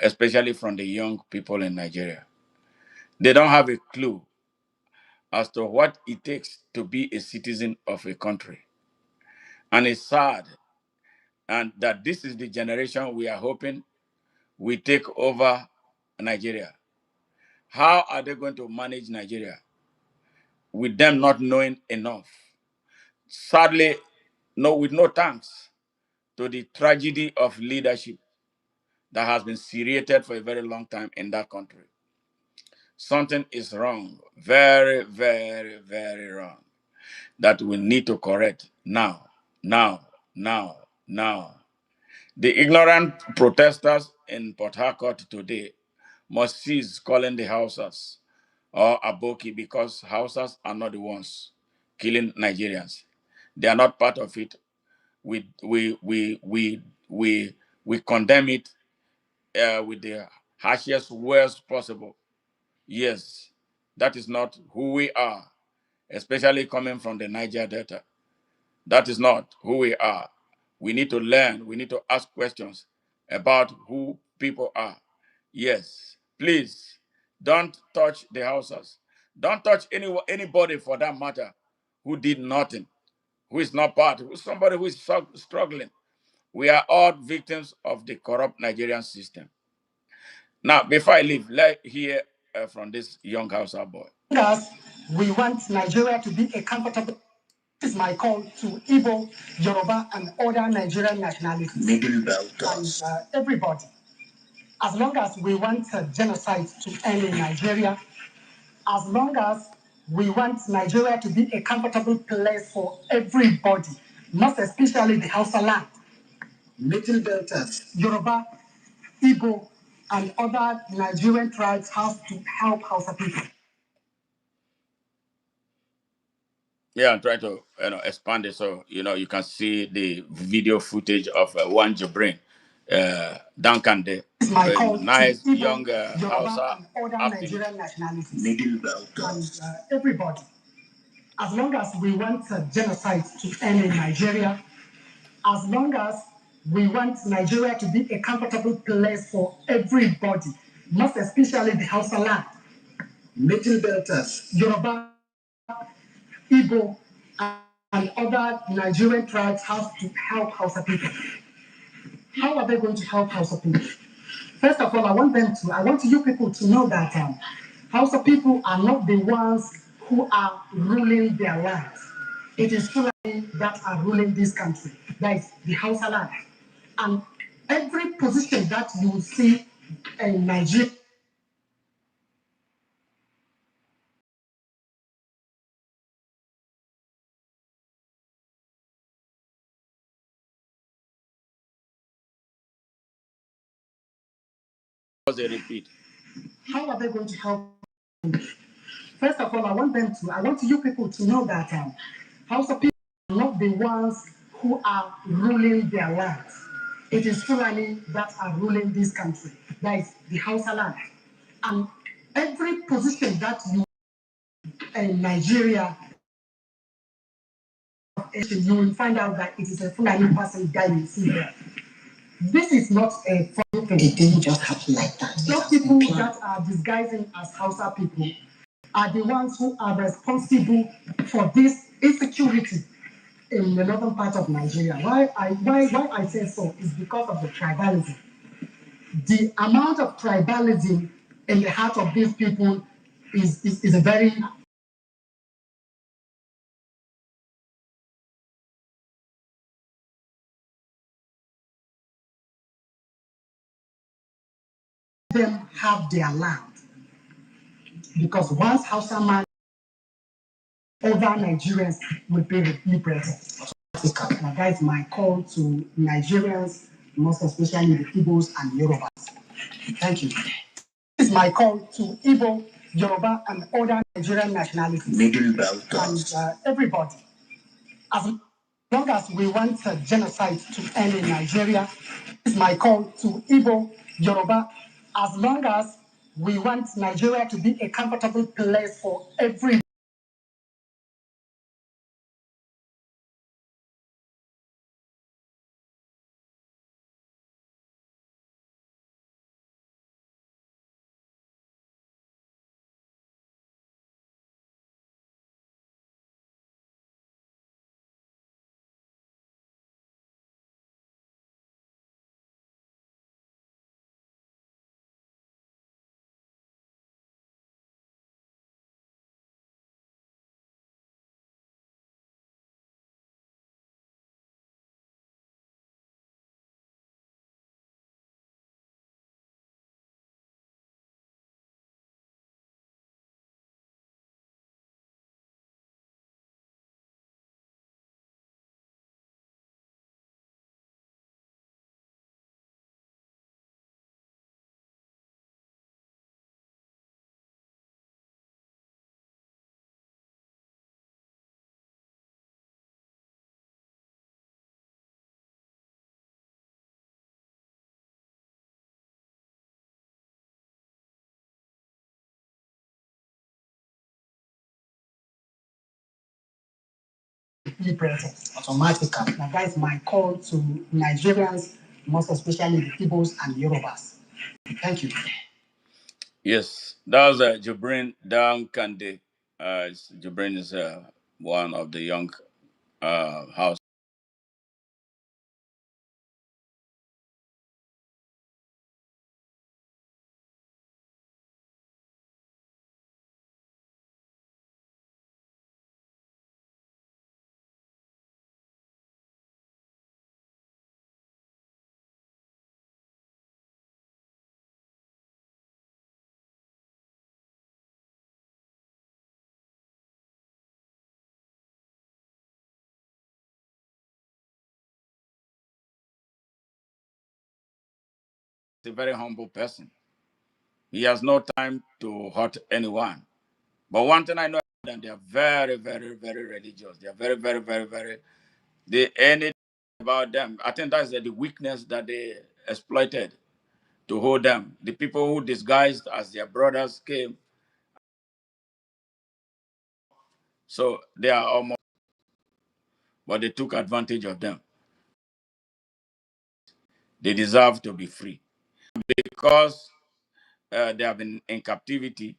especially from the young people in Nigeria. They don't have a clue as to what it takes to be a citizen of a country. And it's sad, and that this is the generation we are hoping will take over Nigeria. How are they going to manage Nigeria with them not knowing enough? Sadly, no, with no thanks to the tragedy of leadership that has been seriated for a very long time in that country. Something is wrong, very, very, very wrong, that we need to correct now, now, now, now. The ignorant protesters in Port Harcourt today must cease calling the Hausas or Aboki, because Hausas are not the ones killing Nigerians. They are not part of it. We condemn it with the harshest words possible. Yes, that is not who we are, especially coming from the Niger Delta. That is not who we are. We need to learn. We need to ask questions about who people are. Yes, please don't touch the houses. Don't touch anybody for that matter who did nothing, who is not part, who is somebody who is struggling. We are all victims of the corrupt Nigerian system. Now, before I leave, let hear from this young Hausa boy. Yes, we want Nigeria to be a comfortable. This is my call to Igbo, Yoruba, and other Nigerian nationalities. Middle Belters. And everybody. As long as we want genocide to end in Nigeria, as long as we want Nigeria to be a comfortable place for everybody, most especially the Hausa land, Middle Belters, Yoruba, Igbo, and other Nigerian tribes have to help Hausa people. Yeah, I'm trying to expand it so you can see the video footage of one Jibrin, Duncan there. My call Nice to Igbo, young Yoruba, Hausa and other activist. Nigerian nationalities, Middle Belters, and everybody. As long as we want genocide to end in Nigeria, as long as we want Nigeria to be a comfortable place for everybody, most especially the Hausa land, Middle Belters, Yoruba, Igbo, and other Nigerian tribes have to help Hausa people. How are they going to help Hausa people? First of all, I want you people to know that Hausa people are not the ones who are ruling their lands. It is Fulani that are ruling this country. That is the Hausa land. And every position that you see in Nigeria They repeat. how are they going to help? First of all, I want you people to know that Hausa people are not the ones who are ruling their lands. it is Fulani that are ruling this country. That is the Hausa land. And every position that you in Nigeria, you will find out that it is a Fulani person that you see there. This is not a funny thing. It didn't just happen like that. Those people that are disguising as Hausa people are the ones who are responsible for this insecurity in the northern part of Nigeria. Why I say so is because of the tribalism. The amount of tribalism in the heart of these people is a very them have their land. Because once Hausa man, other Nigerians will be liberated. Now, that is my call to Nigerians, most especially the Igbos and Yorubas. Thank you. This is my call to Igbo, Yoruba, and other Nigerian nationalities. Middle belt. And everybody. As long as we want genocide to end in Nigeria, this is my call to Igbo, Yoruba. As long as we want Nigeria to be a comfortable place for every present automatically. Now, that is my call to Nigerians, most especially the Igbos and Yorubas. Thank you. Yes, that was Jibrin Dankande. Jibrin is one of the young house. He's a very humble person. He has no time to hurt anyone. But one thing I know, that they are very, very, very religious. They are very, very, very, very. They anything about them. I think that's the weakness that they exploited to hold them. The people who disguised as their brothers came, so they are almost, but they took advantage of them. They deserve to be free because they have been in captivity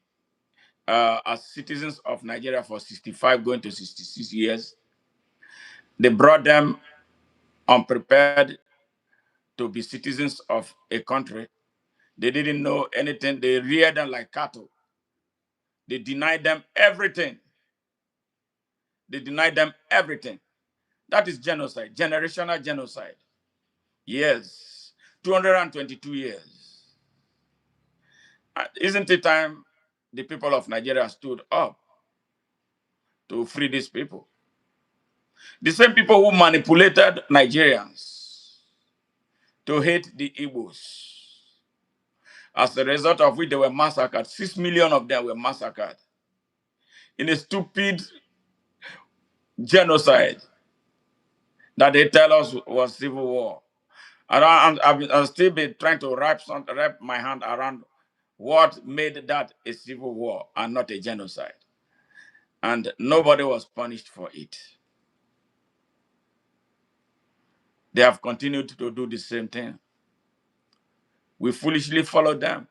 as citizens of Nigeria for 65 going to 66 years. They brought them unprepared to be citizens of a country. They didn't know anything. They reared them like cattle. They denied them everything. They denied them everything. That is genocide, generational genocide. Yes, 222 years. Isn't it time the people of Nigeria stood up to free these people? The same people who manipulated Nigerians to hate the Igbos, as a result of which they were massacred. 6 million of them were massacred in a stupid genocide that they tell us was civil war. I'll still be trying to wrap my hand around what made that a civil war and not a genocide. And nobody was punished for it. They have continued to do the same thing. We foolishly followed them.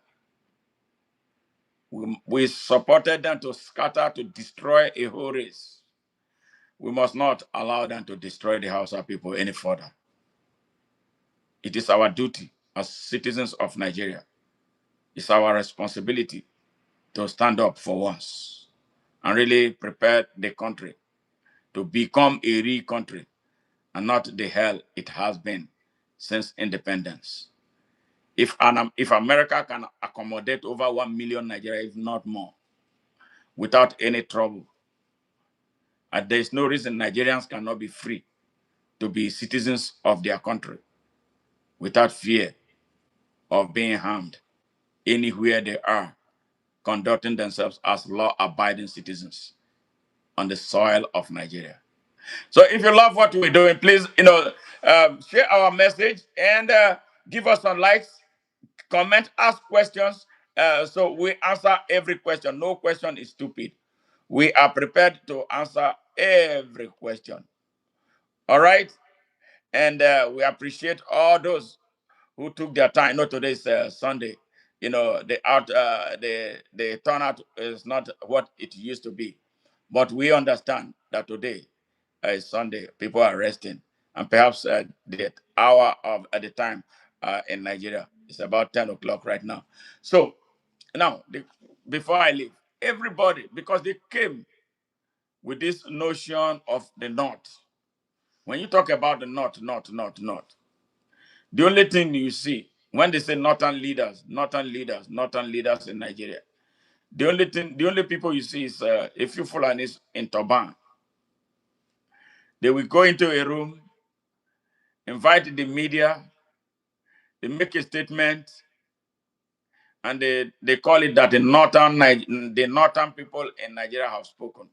We supported them to scatter, to destroy a whole race. We must not allow them to destroy the Hausa people any further. It is our duty as citizens of Nigeria. It's our responsibility to stand up for once and really prepare the country to become a real country and not the hell it has been since independence. If America can accommodate over 1 million Nigerians, if not more, without any trouble, and there is no reason Nigerians cannot be free to be citizens of their country without fear of being harmed anywhere they are, conducting themselves as law-abiding citizens on the soil of Nigeria. So if you love what we're doing, please, share our message and give us some likes, comment, ask questions. So we answer every question. No question is stupid. We are prepared to answer every question. All right? And we appreciate all those who took their time. No, today's Sunday. The turnout is not what it used to be, but we understand that today is Sunday. People are resting, and perhaps the hour of at the time in Nigeria is about 10 o'clock right now. So now, before I leave, everybody, because they came with this notion of the North. When you talk about the North, the only thing you see when they say northern leaders in Nigeria, the only people you see is a few Fulanis in Toban. They will go into a room, invite the media, they make a statement, and they call it that the northern people in Nigeria have spoken.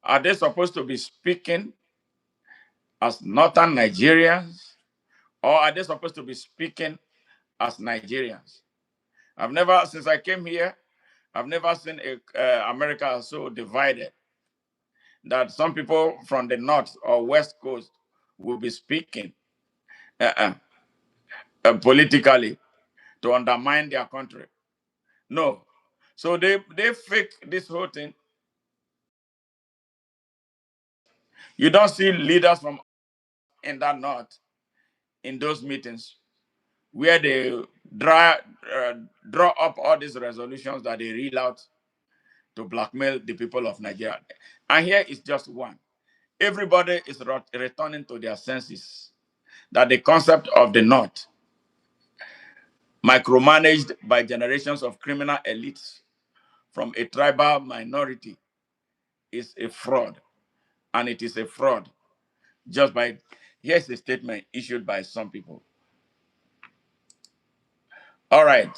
Are they supposed to be speaking as northern Nigerians, or are they supposed to be speaking as Nigerians? Since I came here, I've never seen America so divided that some people from the north or west coast will be speaking uh, politically to undermine their country. No. So they fake this whole thing. You don't see leaders from in that north in those meetings where they draw, uh, draw up all these resolutions that they reel out to blackmail the people of Nigeria. And here is just one. Everybody is returning to their senses that the concept of the North, micromanaged by generations of criminal elites from a tribal minority, is a fraud. And it is a fraud just by, here's a statement issued by some people. All right.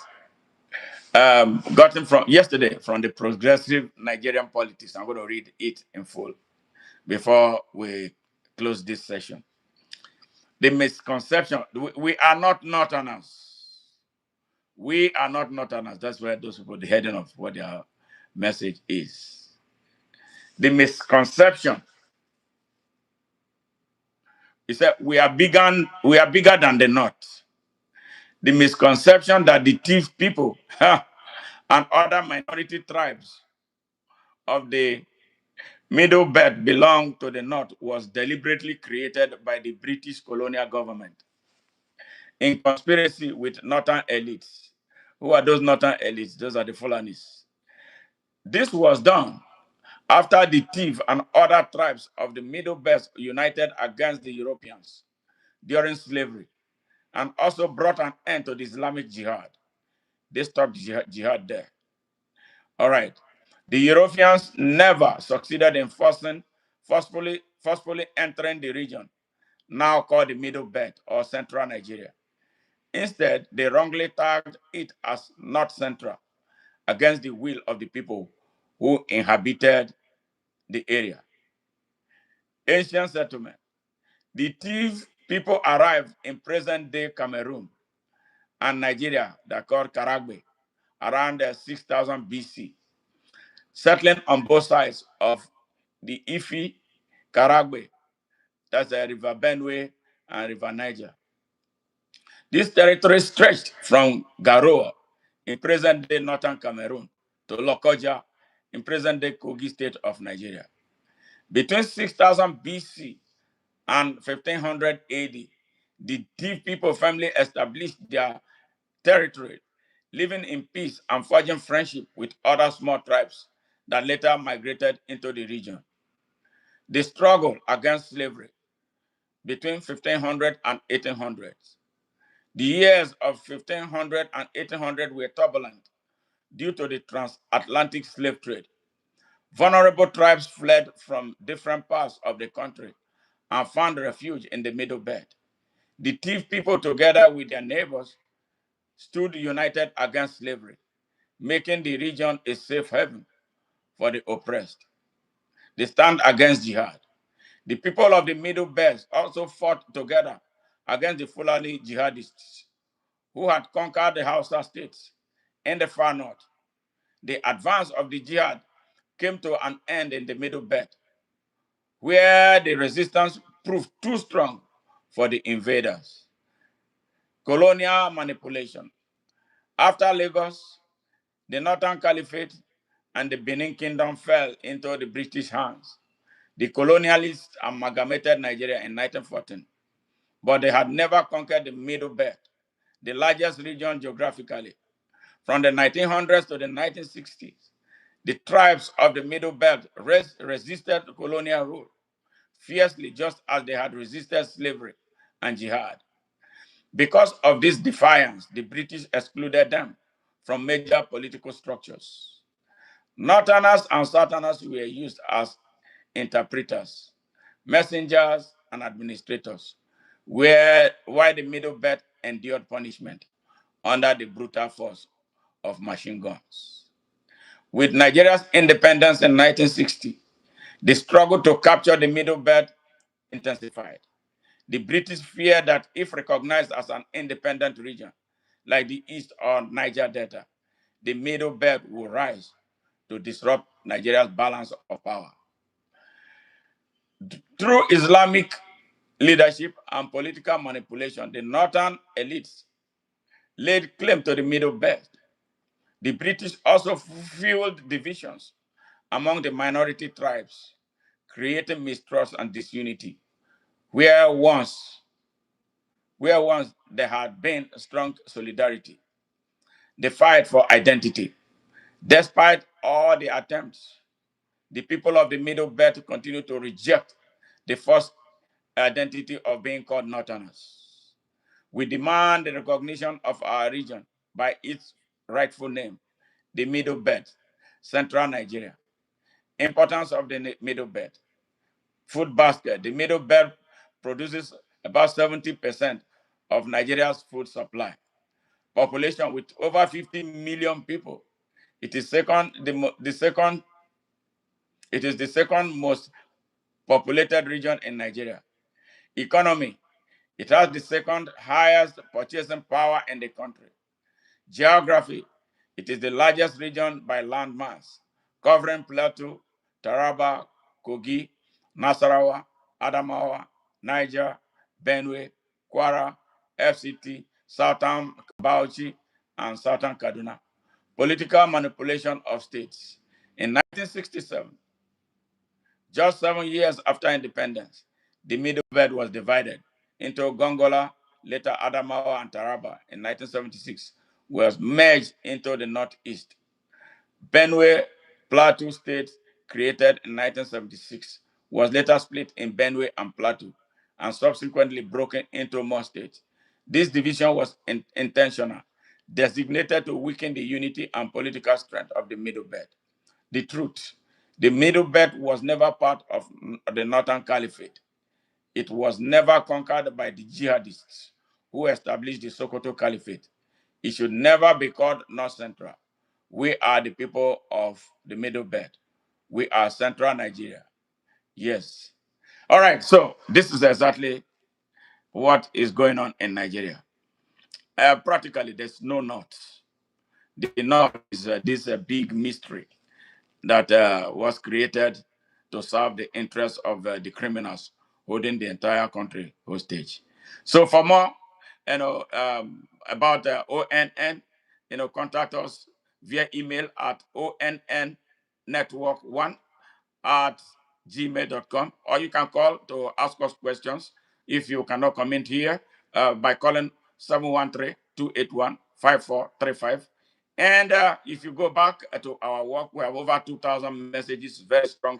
Gotten from yesterday from the progressive Nigerian politics. I'm going to read it in full before we close this session. The misconception, we are not northerners. We are not northerners. That's where those people, the heading of what their message is. The misconception is that we are bigger than the north. The misconception that the thief people and other minority tribes of the Middle Belt belong to the north was deliberately created by the British colonial government in conspiracy with northern elites. Who are those northern elites? Those are the Fulanis. This was done after the Tiv and other tribes of the Middle Belt united against the Europeans during slavery and also brought an end to the Islamic Jihad. They stopped jihad there. All right. The Europeans never succeeded in forcefully entering the region, now called the Middle Belt or Central Nigeria. Instead, they wrongly tagged it as North Central against the will of the people who inhabited the area. Ancient settlement. The Tiv People arrived in present-day Cameroon and Nigeria, that called Karagbe, around 6000 BC, settling on both sides of the Ifi, Karagbe, that's the River Benue and River Niger. This territory stretched from Garoa in present-day northern Cameroon to Lokoja in present-day Kogi state of Nigeria. Between 6000 BC and 1500 AD, the Div people family established their territory, living in peace and forging friendship with other small tribes that later migrated into the region. The struggle against slavery between 1500 and 1800. The years of 1500 and 1800 were turbulent due to the transatlantic slave trade. Vulnerable tribes fled from different parts of the country and found refuge in the Middle Belt. The Thief people, together with their neighbors, stood united against slavery, making the region a safe haven for the oppressed. They stand against jihad. The people of the Middle Belt also fought together against the Fulani jihadists who had conquered the Hausa states in the far north. The advance of the jihad came to an end in the Middle Belt, where the resistance proved too strong for the invaders. Colonial manipulation. After Lagos, the Northern Caliphate and the Benin Kingdom fell into the British hands. The colonialists amalgamated Nigeria in 1914, but they had never conquered the Middle Belt, the largest region geographically. From the 1900s to the 1960s, the tribes of the Middle Belt resisted colonial rule fiercely, just as they had resisted slavery and jihad. Because of this defiance, the British excluded them from major political structures. Northerners and Southerners were used as interpreters, messengers, and administrators, while the Middle Belt endured punishment under the brutal force of machine guns. With Nigeria's independence in 1960, the struggle to capture the Middle Belt intensified. The British feared that if recognized as an independent region, like the East or Niger Delta, the Middle Belt would rise to disrupt Nigeria's balance of power. Through Islamic leadership and political manipulation, the northern elites laid claim to the Middle Belt. The British also fueled divisions among the minority tribes, creating mistrust and disunity, where once, where once there had been strong solidarity. The fight for identity. Despite all the attempts, the people of the Middle Belt continue to reject the false identity of being called Northerners. We demand the recognition of our region by its rightful name, the Middle Belt, Central Nigeria. Importance of the Middle Belt. Food basket. The Middle Belt produces about 70% of Nigeria's food supply. Population with over 50 million people. It is second, the second, it is the second most populated region in Nigeria. Economy. It has the second highest purchasing power in the country. Geography. It is the largest region by land mass, covering Plateau, Taraba, Kogi, Nasarawa, Adamawa, Niger, Benue, Kwara, FCT, Southern Bauchi, and Southern Kaduna. Political manipulation of states. In 1967, just 7 years after independence, the Middle Belt was divided into Gongola, later Adamawa and Taraba in 1976, was merged into the Northeast. Benue Plateau State, created in 1976, was later split in Benue and Plateau and subsequently broken into more states. This division was intentional, designated to weaken the unity and political strength of the Middle Belt. The truth: the Middle Belt was never part of the Northern Caliphate. It was never conquered by the jihadists who established the Sokoto Caliphate. It should never be called North Central. We are the people of the Middle Belt. We are Central Nigeria. Yes. All right. So this is exactly what is going on in Nigeria. Practically, there's no North. The North is this big mystery that was created to serve the interests of the criminals holding the entire country hostage. So for more, about ONN, contact us via email at onnetwork1 at gmail.com, or you can call to ask us questions if you cannot comment here by calling 713-281-5435. And if you go back to our work, we have over 2,000 messages, very strong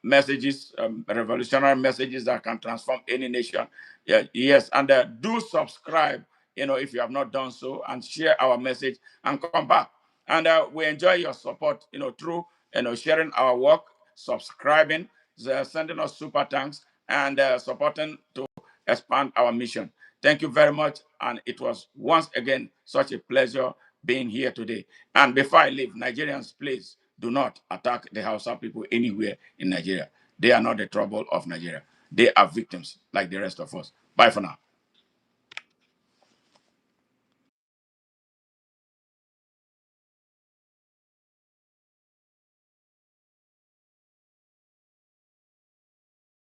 messages, revolutionary messages that can transform any nation. Yeah, yes, and do subscribe, if you have not done so, and share our message and come back. And we enjoy your support, through, sharing our work, subscribing, sending us super thanks, and supporting to expand our mission. Thank you very much. And it was once again such a pleasure being here today. And before I leave, Nigerians, please do not attack the Hausa people anywhere in Nigeria. They are not the trouble of Nigeria. They are victims like the rest of us. Bye for now.